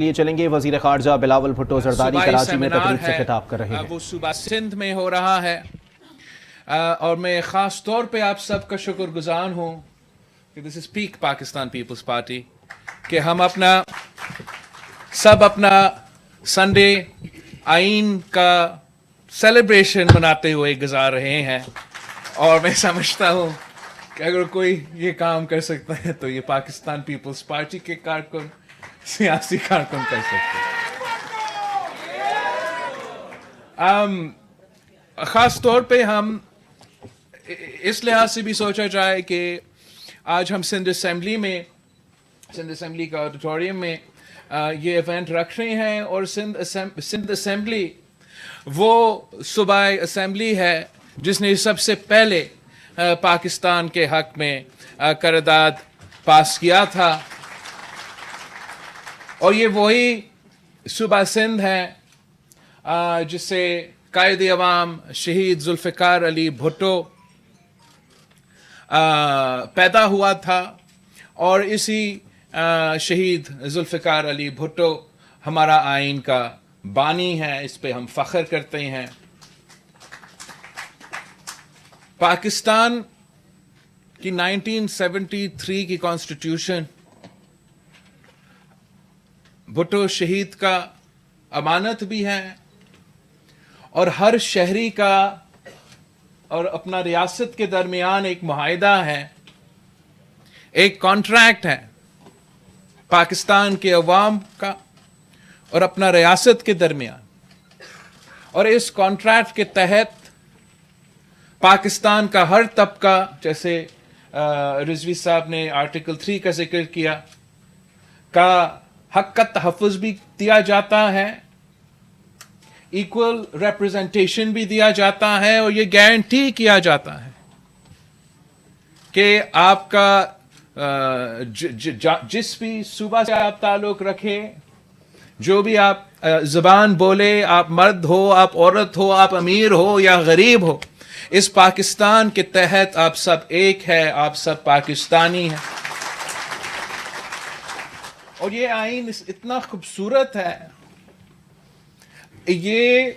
لیے چلیں گے. وزیر خارجہ بلاول بھٹو زرداری کراچی میں تقریب سے خطاب کر رہے ہیں. وہ صوبہ سندھ میں ہو رہا ہے اور میں خاص طور پہ آپ سب کا شکر گزار ہوں کہ دس از پیک پاکستان پیپلز پارٹی کہ ہم اپنا سنڈے آئین کا سیلیبریشن مناتے ہوئے گزار رہے ہیں. اور میں سمجھتا ہوں کہ اگر کوئی یہ کام کر سکتا ہے تو یہ پاکستان پیپلز پارٹی کے کارکن سیاسی کارکن کر سکتے ہیں. خاص طور پہ ہم اس لحاظ سے بھی سوچا جائے کہ آج ہم سندھ اسمبلی کا آڈیٹوریم میں یہ ایونٹ رکھ رہے ہیں. اور سندھ اسمبلی وہ صوبائی اسمبلی ہے جس نے سب سے پہلے پاکستان کے حق میں قرارداد پاس کیا تھا. اور یہ وہی صوبہ سندھ ہے جسے قائد عوام شہید ذوالفقار علی بھٹو پیدا ہوا تھا. اور اسی شہید ذوالفقار علی بھٹو ہمارا آئین کا بانی ہے. اس پہ ہم فخر کرتے ہیں. پاکستان کی 1973 کی کانسٹیٹیوشن بھٹو شہید کا امانت بھی ہے اور ہر شہری کا اور اپنا ریاست کے درمیان ایک معاہدہ ہے, ایک کانٹریکٹ ہے پاکستان کے عوام کا اور اپنا ریاست کے درمیان. اور اس کانٹریکٹ کے تحت پاکستان کا ہر طبقہ, جیسے رضوی صاحب نے آرٹیکل 3 کا ذکر کیا, کا حق کا تحفظ بھی دیا جاتا ہے, ایکول ریپرزنٹیشن بھی دیا جاتا ہے. اور یہ گارنٹی کیا جاتا ہے کہ آپ کا جس بھی صوبہ سے آپ تعلق رکھے, جو بھی آپ زبان بولے, آپ مرد ہو, آپ عورت ہو, آپ امیر ہو یا غریب ہو, اس پاکستان کے تحت آپ سب ایک ہے, آپ سب پاکستانی ہیں. اور یہ آئین اتنا خوبصورت ہے, یہ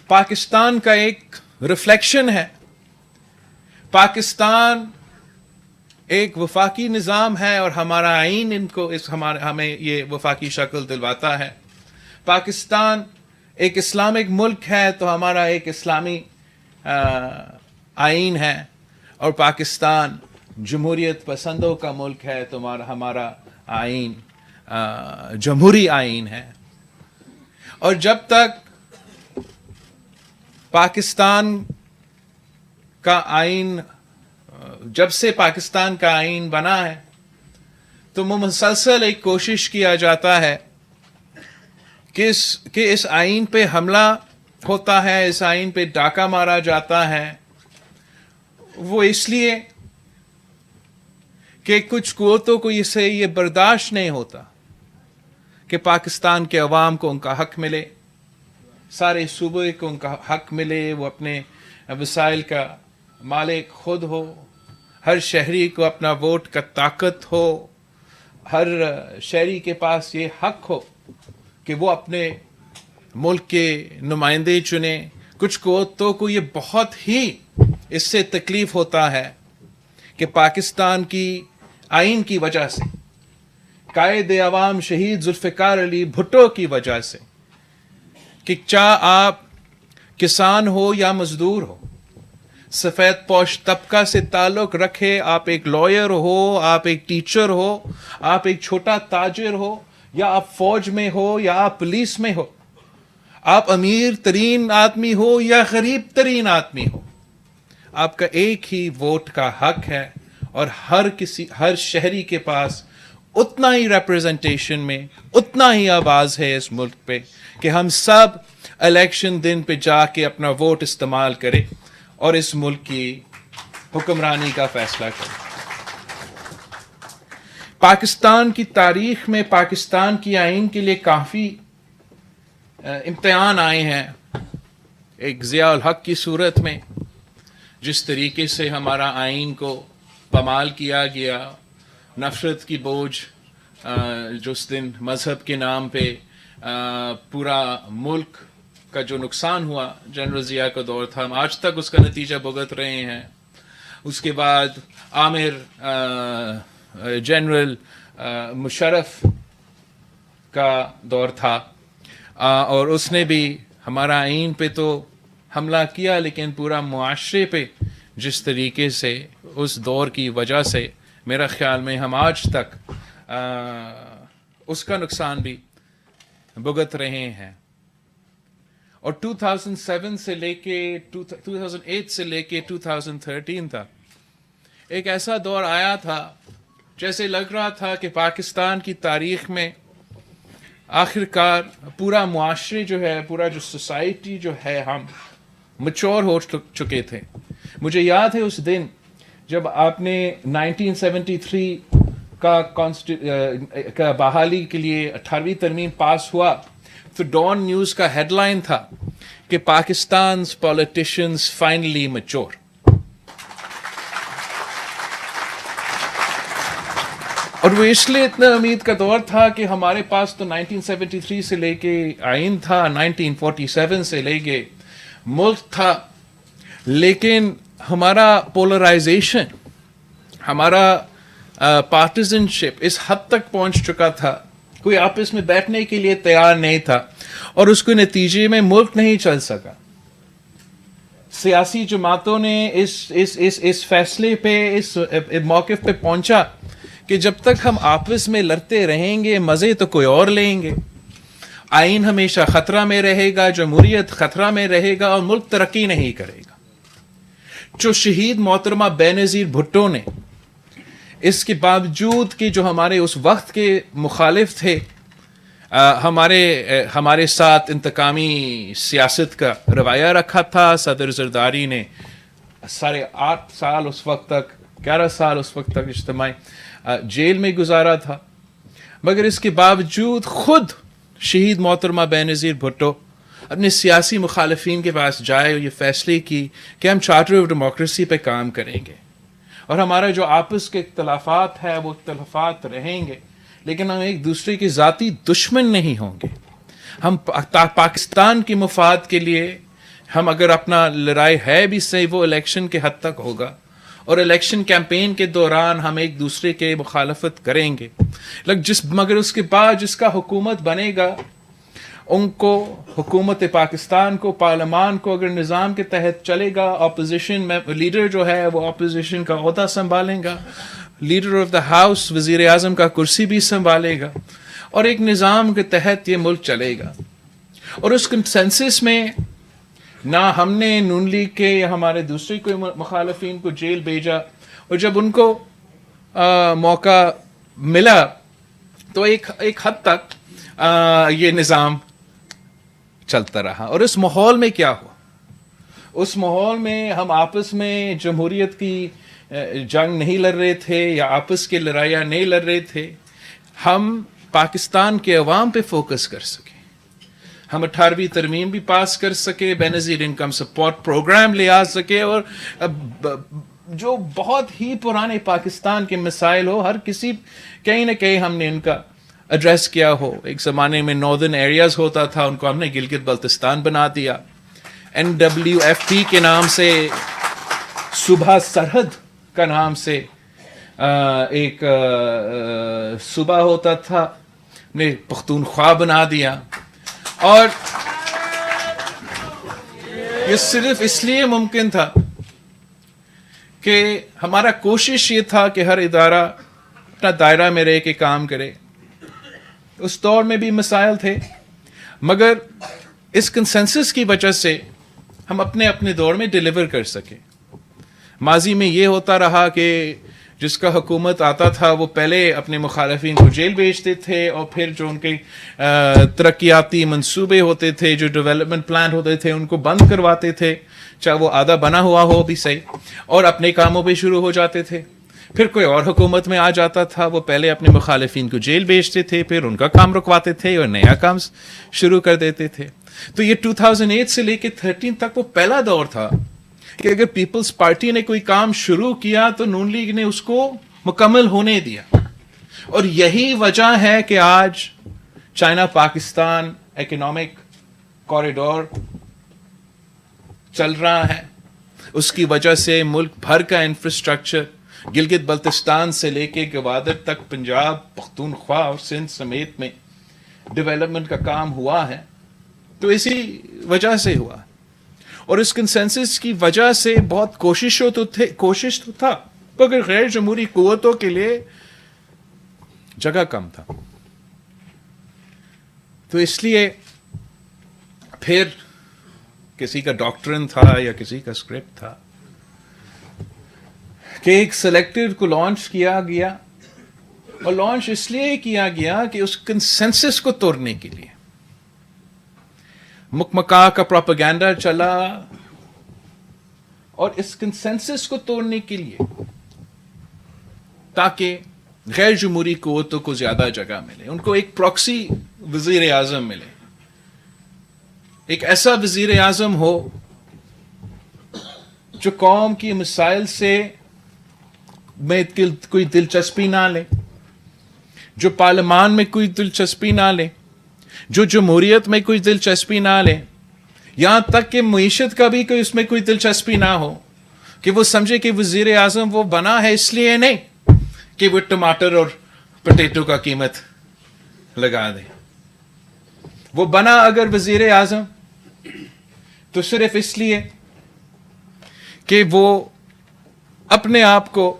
پاکستان کا ایک ریفلیکشن ہے. پاکستان ایک وفاقی نظام ہے اور ہمارا آئین ہمیں یہ وفاقی شکل دلواتا ہے. پاکستان ایک اسلامک ملک ہے تو ہمارا ایک اسلامی آئین ہے. اور پاکستان جمہوریت پسندوں کا ملک ہے تو ہمارا آئین جمہوری آئین ہے. اور جب تک پاکستان کا آئین, جب سے پاکستان کا آئین بنا ہے تو مسلسل ایک کوشش کیا جاتا ہے کہ اس آئین پہ حملہ ہوتا ہے, اس آئین پہ ڈاکہ مارا جاتا ہے. وہ اس لیے کہ کچھ قوتوں کو یہ برداشت نہیں ہوتا کہ پاکستان کے عوام کو ان کا حق ملے, سارے صوبے کو ان کا حق ملے, وہ اپنے وسائل کا مالک خود ہو, ہر شہری کو اپنا ووٹ کا طاقت ہو, ہر شہری کے پاس یہ حق ہو کہ وہ اپنے ملک کے نمائندے چنے. کچھ قوتوں کو یہ بہت ہی اس سے تکلیف ہوتا ہے کہ پاکستان کی آئین کی وجہ سے, قائد عوام شہید ذوالفقار علی بھٹو کی وجہ سے, کہ چاہے آپ کسان ہو یا مزدور ہو, سفید پوش طبقہ سے تعلق رکھے, آپ ایک لائر ہو, آپ ایک ٹیچر ہو, آپ ایک چھوٹا تاجر ہو, یا آپ فوج میں ہو یا آپ پولیس میں ہو, آپ امیر ترین آدمی ہو یا غریب ترین آدمی ہو, آپ کا ایک ہی ووٹ کا حق ہے. اور ہر شہری کے پاس اتنا ہی ریپرزنٹیشن میں اتنا ہی آواز ہے اس ملک پہ کہ ہم سب الیکشن دن پہ جا کے اپنا ووٹ استعمال کریں اور اس ملک کی حکمرانی کا فیصلہ کریں. پاکستان کی تاریخ میں پاکستان کی آئین کے لیے کافی امتحان آئے ہیں. ایک ضیاء الحق کی صورت میں جس طریقے سے ہمارا آئین کو پامال کیا گیا, نفرت کی بوجھ جو اس دن مذہب کے نام پہ پورا ملک کا جو نقصان ہوا، جنرل ضیاء کا دور تھا، ہم آج تک اس کا نتیجہ بھگت رہے ہیں. اس کے بعد عامر جنرل مشرف کا دور تھا، اور اس نے بھی ہمارا آئین پہ تو حملہ کیا، لیکن پورا معاشرے پہ جس طریقے سے اس دور کی وجہ سے میرا خیال میں ہم آج تک اس کا نقصان بھی بھگت رہے ہیں. اور 2007 سے لے کے 2008 سے لے کے 2013 تک ایک ایسا دور آیا تھا جیسے لگ رہا تھا کہ پاکستان کی تاریخ میں آخر کار پورا معاشرے جو ہے، پورا جو سوسائٹی جو ہے، ہم میچور ہو چکے تھے. مجھے یاد ہے اس دن جب آپ نے 1973 کا بحالی کے لیے 18ویں ترمیم پاس ہوا تو ڈان نیوز کا ہیڈ لائن تھا کہ پاکستان's politicians finally mature. اور وہ اس لیے اتنا امید کا دور تھا کہ ہمارے پاس تو 1973 سے لے کے آئین تھا، 1947 سے لے کے ملک تھا، لیکن ہمارا پولرائزیشن، ہمارا پارٹیزن شپ اس حد تک پہنچ چکا تھا، کوئی آپس میں بیٹھنے کے لیے تیار نہیں تھا، اور اس کے نتیجے میں ملک نہیں چل سکا. سیاسی جماعتوں نے اس فیصلے پہ، اس موقف پہ پہنچا کہ جب تک ہم آپس میں لڑتے رہیں گے مزے تو کوئی اور لیں گے. آئین ہمیشہ خطرہ میں رہے گا، جمہوریت خطرہ میں رہے گا، اور ملک ترقی نہیں کرے گا. جو شہید محترمہ بینظیر بھٹو نے اس کے باوجود کہ جو ہمارے اس وقت کے مخالف تھے، ہمارے ساتھ انتقامی سیاست کا رویہ رکھا تھا. صدر زرداری نے 8.5 سال اس وقت تک، 11 سال اس وقت تک اجتماعی جیل میں گزارا تھا، مگر اس کے باوجود خود شہید محترمہ بینظیر بھٹو اپنے سیاسی مخالفین کے پاس جائے اور یہ فیصلے کی کہ ہم چارٹر آف ڈیموکریسی پہ کام کریں گے، اور ہمارا جو آپس کے اختلافات ہے وہ اختلافات رہیں گے، لیکن ہم ایک دوسرے کے ذاتی دشمن نہیں ہوں گے. ہم پاکستان کے مفاد کے لیے ہم اگر اپنا لڑائی ہے بھی صحیح، وہ الیکشن کے حد تک ہوگا، اور الیکشن کیمپین کے دوران ہم ایک دوسرے کے مخالفت کریں گے، مگر اس کے بعد جس کا حکومت بنے گا ان کو، حکومت پاکستان کو، پارلیمان کو اگر نظام کے تحت چلے گا، اپوزیشن میں لیڈر جو ہے وہ اپوزیشن کا عہدہ سنبھالیں گا، لیڈر آف دا ہاؤس وزیر اعظم کا کرسی بھی سنبھالے گا، اور ایک نظام کے تحت یہ ملک چلے گا. اور اس کنسنسس میں نہ ہم نے نون لیگ کے یا ہمارے دوسرے کوئی مخالفین کو جیل بھیجا، اور جب ان کو موقع ملا تو ایک حد تک یہ نظام چلتا رہا. اور اس ماحول میں کیا ہوا؟ اس ماحول میں ہم آپس میں جمہوریت کی جنگ نہیں لڑ رہے تھے یا آپس کے لڑائیاں نہیں لڑ رہے تھے، ہم پاکستان کے عوام پہ فوکس کر سکے. ہم 18ویں ترمیم بھی پاس کر سکے، بینظیر انکم سپورٹ پروگرام لے آ سکے، اور جو بہت ہی پرانے پاکستان کے مسائل ہو، ہر کسی کہیں نہ کہیں ہم نے ان کا ایڈریس کیا ہو. ایک زمانے میں ناردرن ایریاز ہوتا تھا، ان کو ہم نے گلگت بلتستان بنا دیا. NWFP کے نام سے، صوبہ سرحد کا نام سے ایک صوبہ ہوتا تھا، نے پختونخوا بنا دیا. اور یہ صرف اس لیے ممکن تھا کہ ہمارا کوشش یہ تھا کہ ہر ادارہ اپنا دائرہ میں رہ کے کام کرے. اس دور میں بھی مسائل تھے، مگر اس کنسنسس کی وجہ سے ہم اپنے دور میں ڈیلیور کر سکے. ماضی میں یہ ہوتا رہا کہ جس کا حکومت آتا تھا وہ پہلے اپنے مخالفین کو جیل بھیجتے تھے، اور پھر جو ان کے ترقیاتی منصوبے ہوتے تھے، جو ڈیولپمنٹ پلان ہوتے تھے، ان کو بند کرواتے تھے، چاہے وہ آدھا بنا ہوا ہو بھی صحیح، اور اپنے کاموں پہ شروع ہو جاتے تھے. پھر کوئی اور حکومت میں آ جاتا تھا، وہ پہلے اپنے مخالفین کو جیل بھیجتے تھے، پھر ان کا کام رکواتے تھے اور نیا کام شروع کر دیتے تھے. تو یہ 2008 سے لے کے 13 تک وہ پہلا دور تھا کہ اگر پیپلز پارٹی نے کوئی کام شروع کیا تو نون لیگ نے اس کو مکمل ہونے دیا. اور یہی وجہ ہے کہ آج چائنا پاکستان اکنامک کوریڈور چل رہا ہے. اس کی وجہ سے ملک بھر کا انفراسٹرکچر گلگت بلتستان سے لے کے گوادر تک پنجاب پختونخوا اور سندھ سمیت میں ڈیولپمنٹ کا کام ہوا ہے. تو اسی وجہ سے ہوا. اور اس کنسنسس کی وجہ سے بہت کوشش تو تھا مگر غیر جمہوری قوتوں کے لیے جگہ کم تھا. تو اس لیے پھر کسی کا ڈاکٹرن تھا یا کسی کا اسکرپٹ تھا کہ ایک سلیکٹڈ کو لانچ کیا گیا. اور لانچ اس لیے کیا گیا کہ اس کنسنسس کو توڑنے کے لیے مکمکا کا پروپیگنڈا چلا. اور اس کنسنسس کو توڑنے کے لیے تاکہ غیر جمہوری قوتوں کو زیادہ جگہ ملے, ان کو ایک پراکسی وزیر اعظم ملے, ایک ایسا وزیر اعظم ہو جو قوم کی مسائل سے میں کوئی دلچسپی نہ لے, جو پارلیمان میں کوئی دلچسپی نہ لے, جو جمہوریت میں کوئی دلچسپی نہ لے, یہاں تک کہ معیشت کا بھی کوئی اس میں کوئی دلچسپی نہ ہو, کہ وہ سمجھے کہ وزیر اعظم وہ بنا ہے اس لیے نہیں کہ وہ ٹماٹر اور پوٹیٹو کا قیمت لگا دے. وہ بنا اگر وزیر اعظم تو صرف اس لیے کہ وہ اپنے آپ کو,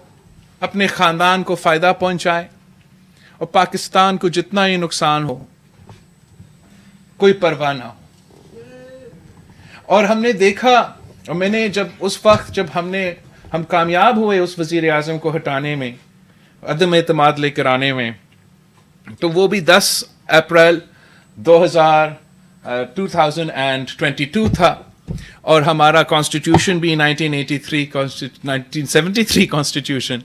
اپنے خاندان کو فائدہ پہنچائے اور پاکستان کو جتنا ہی نقصان ہو کوئی پرواہ نہ ہو. اور ہم نے دیکھا, اور میں نے جب اس وقت جب ہم کامیاب ہوئے اس وزیر اعظم کو ہٹانے میں, عدم اعتماد لے کر آنے میں, تو وہ بھی 10 اپریل 2022 تھا, اور ہمارا کانسٹیٹیوشن بھی 1973 کانسٹیٹیوشن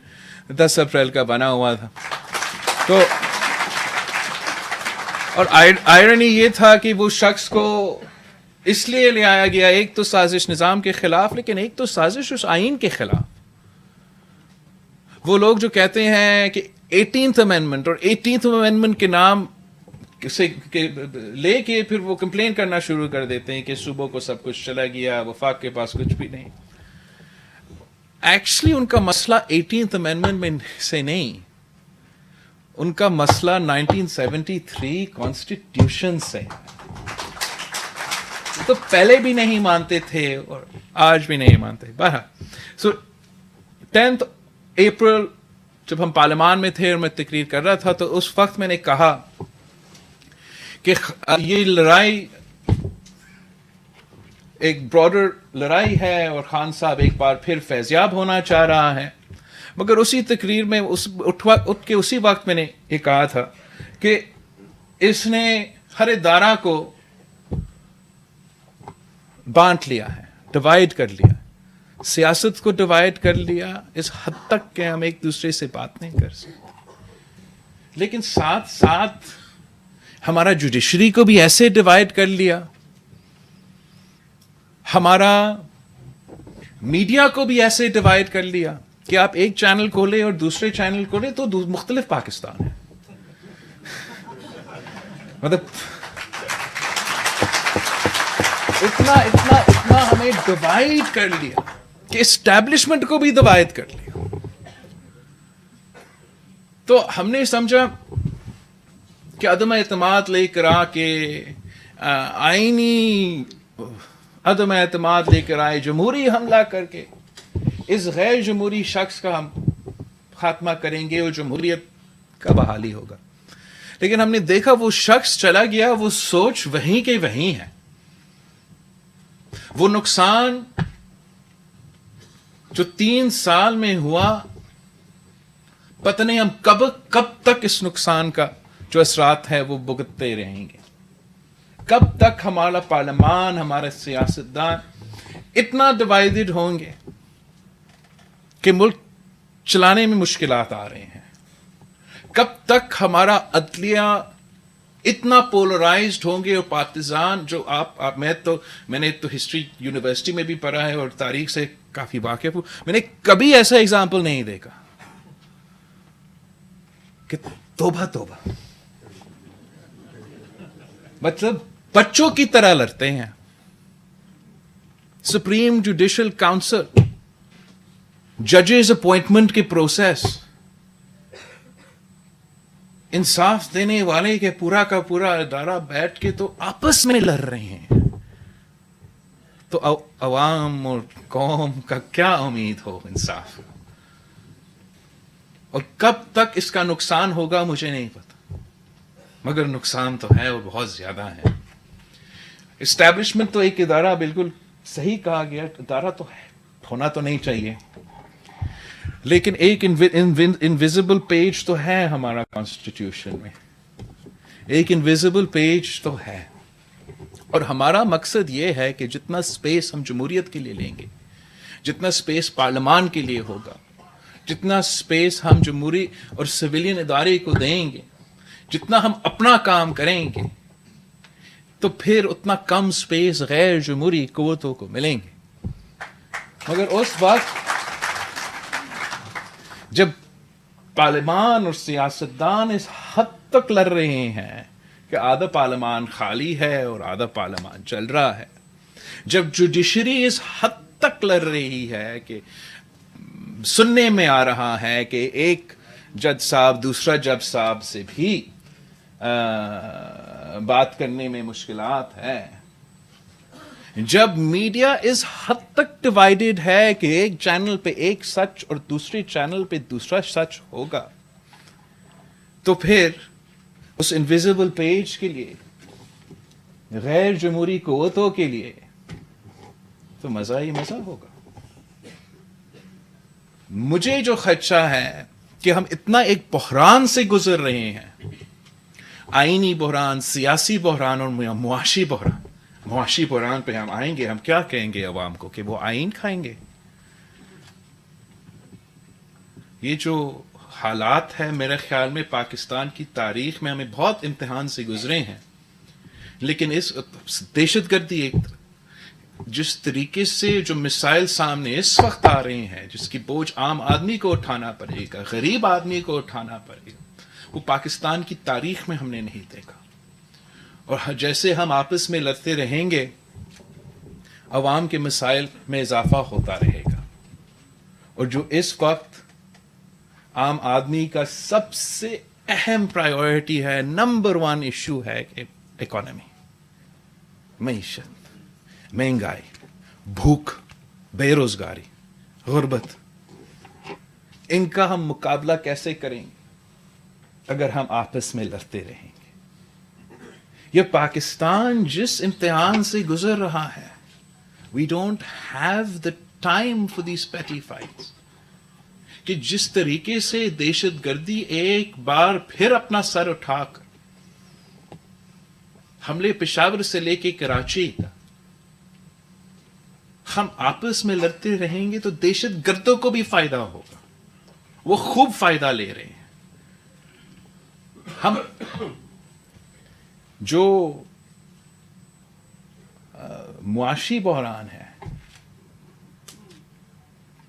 10 اپریل کا بنا ہوا تھا. تو اور آئرنی یہ تھا کہ وہ شخص کو اس لیے لے آیا گیا, ایک تو سازش نظام کے خلاف, لیکن ایک تو سازش اس آئین کے خلاف. وہ لوگ جو کہتے ہیں کہ 18th امینڈمنٹ, اور 18th امینڈمنٹ کے نام سے لے کے پھر وہ کمپلین کرنا شروع کر دیتے ہیں کہ صوبوں کو سب کچھ چلا گیا, وفاق کے پاس کچھ بھی نہیں. ایکچولی ان کا مسئلہ 18th امینڈمنٹ میں سے نہیں, ان کا مسئلہ 1973 کانسٹیٹیوشن سے. تو پہلے بھی نہیں مانتے تھے اور آج بھی نہیں مانتے. بہرحال سو 10 اپریل جب ہم پارلیمان میں تھے اور میں تقریر کر رہا تھا, تو اس وقت میں نے کہا کہ یہ لڑائی ایک براڈر لڑائی ہے, اور خان صاحب ایک بار پھر فیضیاب ہونا چاہ رہا ہے. مگر اسی تقریر میں اٹھ کے اسی وقت میں نے یہ کہا تھا کہ اس نے ہر ادارہ کو بانٹ لیا ہے, ڈیوائڈ کر لیا, سیاست کو ڈیوائڈ کر لیا اس حد تک کہ ہم ایک دوسرے سے بات نہیں کر سکتے. لیکن ساتھ ساتھ ہمارا جوڈیشری کو بھی ایسے ڈیوائڈ کر لیا, ہمارا میڈیا کو بھی ایسے ڈیوائڈ کر لیا کہ آپ ایک چینل کھولے اور دوسرے چینل کھولے تو مختلف پاکستان ہے. مطلب اتنا ہمیں ڈیوائڈ کر لیا کہ اسٹیبلشمنٹ کو بھی ڈیوائڈ کر لیا. تو ہم نے سمجھا کہ عدم اعتماد لے کر آ کے آئینی عدم اعتماد لے کر آئے, جمہوری حملہ کر کے اس غیر جمہوری شخص کا ہم خاتمہ کریں گے اور جمہوریت کا بحالی ہوگا. لیکن ہم نے دیکھا وہ شخص چلا گیا, وہ سوچ وہیں کے وہیں ہے. وہ نقصان جو 3 سال میں ہوا, پتہ نہیں ہم کب تک اس نقصان کا جو اثرات ہے وہ بھگتتے رہیں گے. کب تک ہمارا پارلیمان, ہمارے سیاستدان اتنا ڈیوائڈڈ ہوں گے کہ ملک چلانے میں مشکلات آ رہے ہیں. کب تک ہمارا عدلیہ اتنا پولرائزڈ ہوں گے اور پارٹیزان, جو میں نے تو ہسٹری یونیورسٹی میں بھی پڑھا ہے اور تاریخ سے کافی واقف ہوں, میں نے کبھی ایسا ایگزامپل نہیں دیکھا کہ توبہ توبہ، مطلب بچوں کی طرح لڑتے ہیں. سپریم جوڈیشل کاؤنسل، ججز اپوائنٹمنٹ کے پروسیس، انصاف دینے والے کے پورا کا پورا ادارہ بیٹھ کے تو آپس میں لڑ رہے ہیں. تو عوام اور قوم کا کیا امید ہو انصاف؟ اور کب تک اس کا نقصان ہوگا مجھے نہیں پتا، مگر نقصان تو ہے اور بہت زیادہ ہے. اسٹیبلشمنٹ تو ایک ادارہ، بالکل صحیح کہا گیا، ادارہ تو ہے، ہونا تو نہیں چاہیے، لیکن ایک انویزیبل پیج تو ہے ہمارا کانسٹیٹیوشن میں، ایک انویزیبل پیج تو ہے. اور ہمارا مقصد یہ ہے کہ جتنا سپیس ہم جمہوریت کے لیے لیں گے، جتنا سپیس پارلیمان کے لیے ہوگا، جتنا سپیس ہم جمہوری اور سویلین ادارے کو دیں گے، جتنا ہم اپنا کام کریں گے، تو پھر اتنا کم سپیس غیر جمہوری قوتوں کو ملیں گے. مگر اس وقت جب پارلیمان اور سیاستدان اس حد تک لڑ رہے ہیں کہ آدھا پارلیمان خالی ہے اور آدھا پارلیمان چل رہا ہے، جب جوڈیشری اس حد تک لڑ رہی ہے کہ سننے میں آ رہا ہے کہ ایک جج صاحب دوسرا جج صاحب سے بھی بات کرنے میں مشکلات ہے، جب میڈیا اس حد تک ڈیوائیڈڈ ہے کہ ایک چینل پہ ایک سچ اور دوسرے چینل پہ دوسرا سچ ہوگا، تو پھر اس انویزیبل پیج کے لیے، غیر جمہوری قوتوں کے لیے تو مزہ ہی مزہ ہوگا. مجھے جو خدشہ ہے کہ ہم اتنا ایک بحران سے گزر رہے ہیں، آئینی بحران، سیاسی بحران اور معاشی بحران. معاشی بحران پہ ہم آئیں گے، ہم کیا کہیں گے عوام کو کہ وہ آئین کھائیں گے؟ یہ جو حالات ہے میرے خیال میں پاکستان کی تاریخ میں ہمیں بہت امتحان سے گزرے ہیں، لیکن اس دہشت گردی ایک جس طریقے سے جو مسائل سامنے اس وقت آ رہے ہیں، جس کی بوجھ عام آدمی کو اٹھانا پڑے گا، غریب آدمی کو اٹھانا پڑے گا، وہ پاکستان کی تاریخ میں ہم نے نہیں دیکھا. اور جیسے ہم آپس میں لڑتے رہیں گے، عوام کے مسائل میں اضافہ ہوتا رہے گا. اور جو اس وقت عام آدمی کا سب سے اہم پرائیورٹی ہے، نمبر 1 ایشو ہے کہ اکانومی، معیشت، مہنگائی، بھوک، بے روزگاری، غربت، ان کا ہم مقابلہ کیسے کریں گے اگر ہم آپس میں لڑتے رہیں گے؟ یہ پاکستان جس امتحان سے گزر رہا ہے، we don't have the time for these petty fights. کہ جس طریقے سے دہشت گردی ایک بار پھر اپنا سر اٹھا کر حملے پشاور سے لے کے کراچی کا، ہم آپس میں لڑتے رہیں گے تو دہشت گردوں کو بھی فائدہ ہوگا. وہ خوب فائدہ لے رہے ہیں. ہم جو معاشی بحران ہے،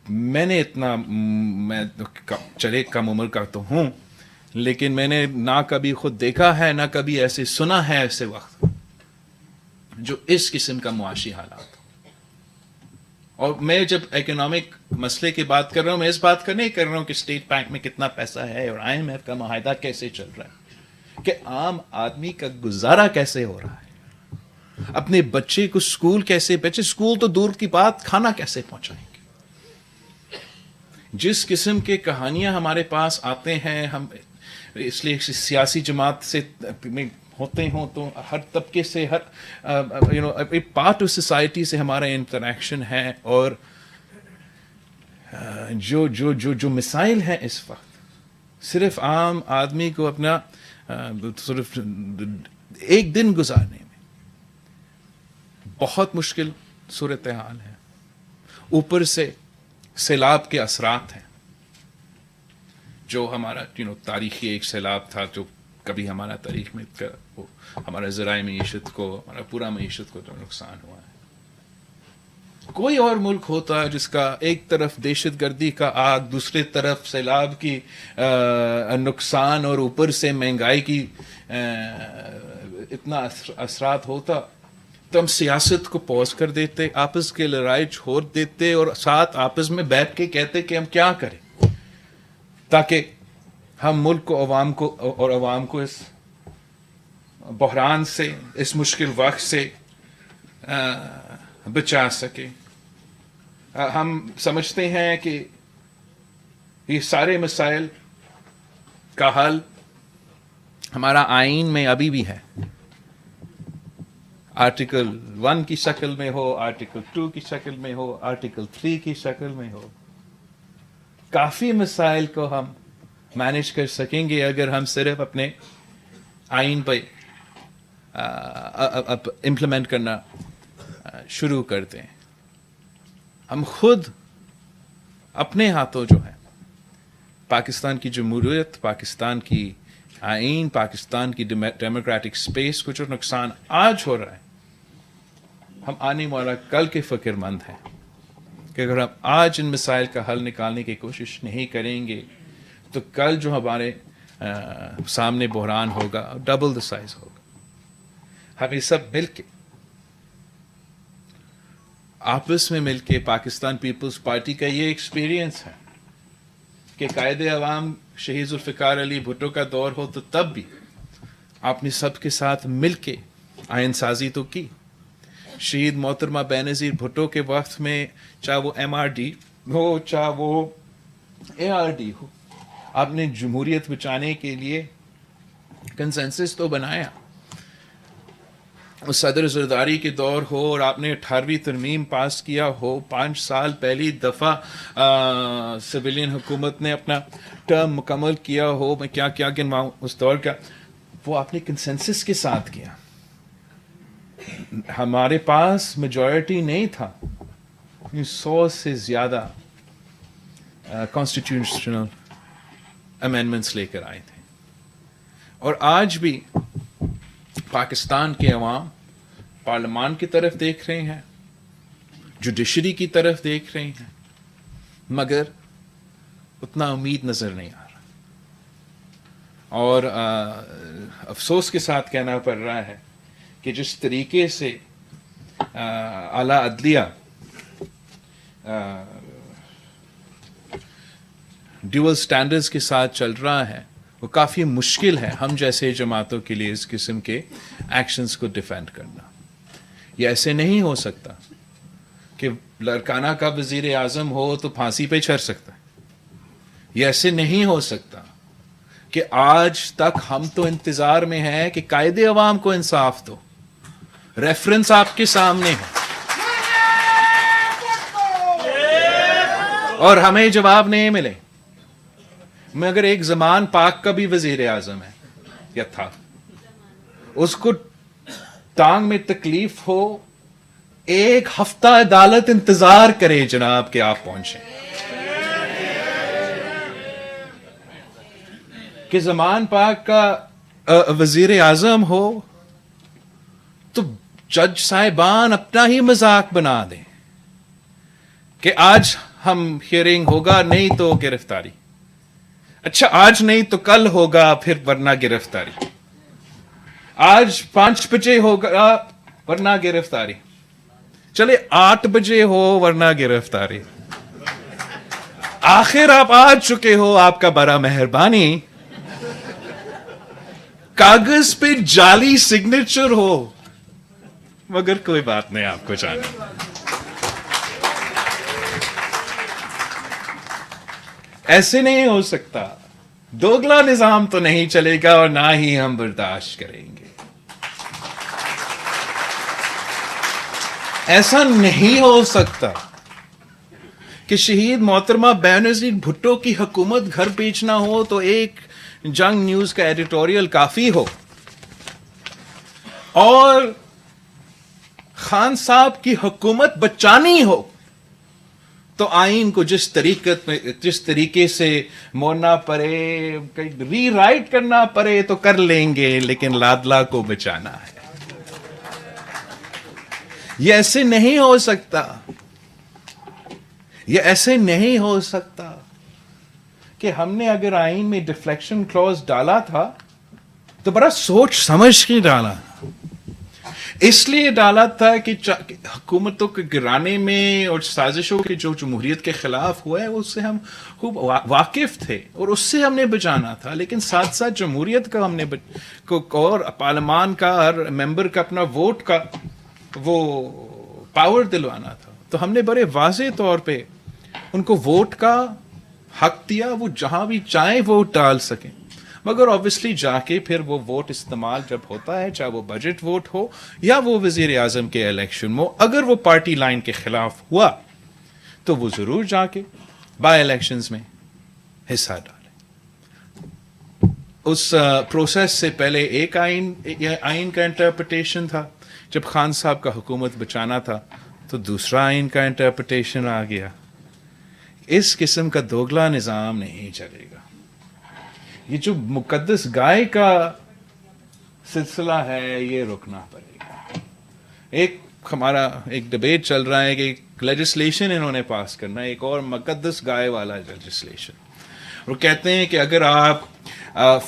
میں نے اتنا، میں چلے کم عمر کا تو ہوں، لیکن میں نے نہ کبھی خود دیکھا ہے نہ کبھی ایسے سنا ہے ایسے وقت جو اس قسم کا معاشی حالات. اور میں جب اکنامک مسئلے کی بات کر رہا ہوں، میں اس بات کا نہیں کر رہا ہوں کہ اسٹیٹ بینک میں کتنا پیسہ ہے اور IMF کا معاہدہ کیسے چل رہا ہے، کہ عام آدمی کا گزارا کیسے ہو رہا ہے، اپنے بچے کو اسکول کیسے، بچے اسکول تو دور کی بات، کھانا کیسے پہنچائیں گے. جس قسم کے کہانیاں ہمارے پاس آتے ہیں، ہم اس لیے سیاسی جماعت سے ہوتے ہوں تو ہر طبقے سے، ہر پارٹ آف سوسائٹی سے ہمارا انٹریکشن ہے. اور جو مسائل ہیں اس وقت، صرف عام آدمی کو اپنا صرف ایک دن گزارنے میں بہت مشکل صورتحال ہے. اوپر سے سیلاب کے اثرات ہیں، جو ہمارا تاریخی ایک سیلاب تھا جو کبھی ہمارا تاریخ میں ہمارا ذرائع معیشت کو، ہمارا پورا معیشت کو جو نقصان ہوا ہے. کوئی اور ملک ہوتا جس کا ایک طرف دہشت گردی کا آگ، دوسری طرف سیلاب کی نقصان اور اوپر سے مہنگائی کی اتنا اثرات ہوتا، تو ہم سیاست کو پوز کر دیتے، آپس کے لڑائی چھوڑ دیتے اور ساتھ آپس میں بیٹھ کے کہتے کہ ہم کیا کریں تاکہ ہم ملک کو عوام کو اس بحران سے، اس مشکل وقت سے بچا سکے. ہم سمجھتے ہیں کہ یہ سارے مسائل کا حل ہمارا آئین میں ابھی بھی ہے، آرٹیکل 1 کی شکل میں ہو، آرٹیکل 2 کی شکل میں ہو، آرٹیکل 3 کی شکل میں ہو. کافی مسائل کو ہم مینیج کر سکیں گے اگر ہم صرف اپنے آئین پہ امپلیمنٹ کرنا شروع کرتے ہیں. ہم خود اپنے ہاتھوں جو ہے پاکستان کی جمہوریت، پاکستان کی آئین، پاکستان کی ڈیموکریٹک سپیس کو جو نقصان آج ہو رہا ہے، ہم آنے والا کل کے فکر مند ہیں کہ اگر ہم آج ان مسائل کا حل نکالنے کی کوشش نہیں کریں گے تو کل جو ہمارے سامنے بحران ہوگا ڈبل دا سائز ہوگا. ہمیں سب مل کے آپس میں مل کے پاکستان پیپلز پارٹی کا یہ ایکسپیرینس ہے کہ قائد عوام شہید ذوالفقار علی بھٹو کا دور ہو تو تب بھی آپ نے سب کے ساتھ مل کے آئین سازی تو کی. شہید محترمہ بینظیر بھٹو کے وقت میں چاہے وہ MRD ہو چاہے وہ ARD ہو، آپ نے جمہوریت بچانے کے لیے کنسنسس تو بنایا. صدر زرداری کے دور ہو اور آپ نے 18ویں ترمیم پاس کیا ہو، 5 سال پہلی دفعہ سویلین حکومت نے اپنا ٹرم مکمل کیا ہو، میں کیا کیا گنواؤں اس دور کا، وہ آپ نے کنسنسس کے ساتھ کیا. ہمارے پاس میجورٹی نہیں تھا، 100 سے زیادہ کانسٹیٹیوشنل امینڈمنٹس لے کر آئے تھے. اور آج بھی پاکستان کے عوام پارلیمان کی طرف دیکھ رہے ہیں، جوڈیشری کی طرف دیکھ رہے ہیں، مگر اتنا امید نظر نہیں آ رہا. اور افسوس کے ساتھ کہنا پڑ رہا ہے کہ جس طریقے سے اعلیٰ عدلیہ ڈیول سٹینڈرڈز کے ساتھ چل رہا ہے، وہ کافی مشکل ہے ہم جیسے جماعتوں کے لیے اس قسم کے ایکشنز کو ڈیفینڈ کرنا. یہ ایسے نہیں ہو سکتا کہ لڑکانہ کا وزیر اعظم ہو تو پھانسی پہ چڑھ سکتا ہے. یہ ایسے نہیں ہو سکتا کہ آج تک ہم تو انتظار میں ہیں کہ قائد عوام کو انصاف دو. ریفرنس آپ کے سامنے ہے اور ہمیں جواب نہیں ملے. مگر ایک زمان پاک کا بھی وزیر اعظم ہے یا تھا، اس کو ٹانگ میں تکلیف ہو 1 ہفتہ عدالت انتظار کرے جناب کہ آپ پہنچیں. کہ زمان پاک کا وزیر اعظم ہو تو جج صاحبان اپنا ہی مذاق بنا دیں کہ آج ہم ہیئرنگ ہوگا، نہیں تو گرفتاری. اچھا آج نہیں تو کل ہوگا، پھر ورنہ گرفتاری. آج 5 بجے ہوگا ورنہ گرفتاری. چلے 8 بجے ہو ورنہ گرفتاری. آخر آپ آ چکے ہو، آپ کا بڑا مہربانی. کاغذ پہ جعلی سگنیچر ہو مگر کوئی بات نہیں، آپ کو جانا. ایسے نہیں ہو سکتا. دوگلا نظام تو نہیں چلے گا اور نہ ہی ہم برداشت کریں گے. ایسا نہیں ہو سکتا کہ شہید محترمہ بینظیر بھٹو کی حکومت گھر بیچنا ہو تو ایک جنگ نیوز کا ایڈیٹوریل کافی ہو، اور خان صاحب کی حکومت بچانی ہو تو آئین کو جس طریقے سے موڑنا پڑے، ری رائٹ کرنا پڑے تو کر لیں گے، لیکن لادلا کو بچانا ہے. یہ ایسے نہیں ہو سکتا یہ ایسے نہیں ہو سکتا کہ ہم نے اگر آئین میں ڈیفلیکشن کلوز ڈالا تھا تو بڑا سوچ سمجھ کے ڈالا، اس لیے ڈالا تھا کہ حکومتوں کے گرانے میں اور سازشوں کے جو جمہوریت کے خلاف ہوا ہے اس سے ہم خوب واقف تھے اور اس سے ہم نے بچانا تھا، لیکن ساتھ ساتھ جمہوریت کا ہم نے اور پارلیمان کا ہر ممبر کا اپنا ووٹ کا وہ پاور دلوانا تھا. تو ہم نے بڑے واضح طور پہ ان کو ووٹ کا حق دیا، وہ جہاں بھی چاہیں ووٹ ڈال سکیں، مگر آبویسلی جا کے پھر وہ ووٹ استعمال جب ہوتا ہے، چاہے وہ بجٹ ووٹ ہو یا وہ وزیر اعظم کے الیکشن میں، اگر وہ پارٹی لائن کے خلاف ہوا تو وہ ضرور جا کے بائی الیکشنز میں حصہ ڈالے. اس پروسیس سے پہلے ایک آئین کا انٹرپریٹیشن تھا، جب خان صاحب کا حکومت بچانا تھا تو دوسرا آئین کا انٹرپریٹیشن آ گیا. اس قسم کا دوگلا نظام نہیں چلے گا. یہ جو مقدس گائے کا سلسلہ ہے یہ رکنا پڑے گا. ہمارا ایک ڈبیٹ چل رہا ہے کہ لیجسلیشن انہوں نے پاس کرنا ہے، ایک اور مقدس گائے والا لیجسلیشن. وہ کہتے ہیں کہ اگر آپ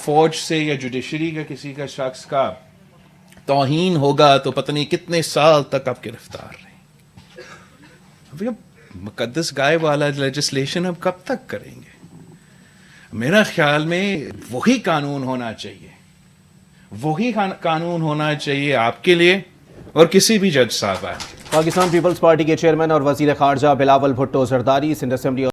فوج سے یا جوڈیشری کا کسی کا شخص کا توہین ہوگا تو پتہ نہیں کتنے سال تک آپ گرفتار رہیں. مقدس گائے والا لیجسلیشن ہم کب تک کریں گے؟ میرا خیال میں وہی قانون ہونا چاہیے، وہی قانون ہونا چاہیے آپ کے لیے اور کسی بھی جج صاحب. پاکستان پیپلز پارٹی کے چیئرمین اور وزیر خارجہ بلاول بھٹو زرداری سندھ اسمبلی